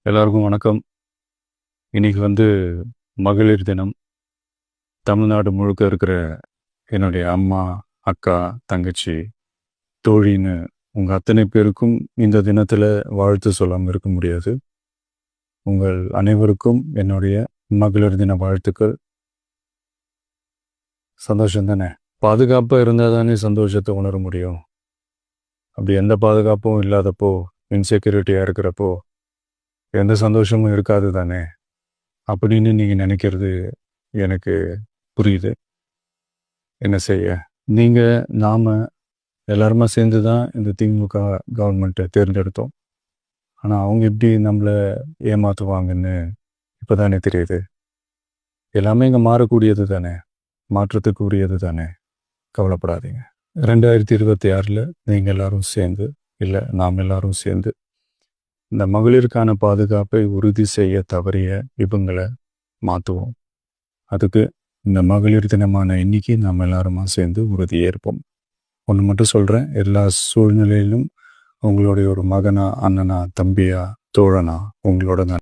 எல்லாருக்கும் வணக்கம். இன்னைக்கு மகளிர் தினம். தமிழ்நாடு முழுக்க இருக்கிற என்னுடைய அம்மா, அக்கா, தங்கச்சி, தோழின்னு உங்க அத்தனை பேருக்கும் இந்த தினத்துல வாழ்த்து சொல்லாம இருக்க முடியாது. உங்கள் அனைவருக்கும் என்னுடைய மகளிர் தின வாழ்த்துக்கள். சந்தோஷம் தானே? பாதுகாப்பா இருந்தா தானே சந்தோஷத்தை உணர முடியும். அப்படி எந்த பாதுகாப்பும் இல்லாதப்போ, இன்செக்யூரிட்டியா இருக்கிறப்போ எந்த சந்தோஷமும் இருக்காது தானே அப்படின்னு நீங்க நினைக்கிறது எனக்கு புரியுது. என்ன செய்ய, நீங்க நாம எல்லாருமா சேர்ந்து தான் இந்த திமுக கவர்மெண்ட்டை தேர்ந்தெடுத்தோம். ஆனால் அவங்க எப்படி நம்மளை ஏமாற்றுவாங்கன்னு இப்போதானே தெரியுது. எல்லாமே இங்கே மாறக்கூடியது தானே, மாற்றத்துக்கு உரியது தானே. கவலைப்படாதீங்க. 2026 நீங்கள் எல்லாரும் சேர்ந்து, இல்லை நாம் எல்லாரும் சேர்ந்து இந்த மகளிருக்கான பாதுகாப்பை உறுதி செய்ய தவறிய இவங்களை மாற்றுவோம். அதுக்கு இந்த மகளிர் தினமான இன்னைக்கு நாம் எல்லாருமா சேர்ந்து உறுதி ஏற்போம். ஒன்று மட்டும் சொல்கிறேன், எல்லா சூழ்நிலையிலும் உங்களுடைய ஒரு மகனா, அண்ணனா, தம்பியா, தோழனா உங்களோட நான்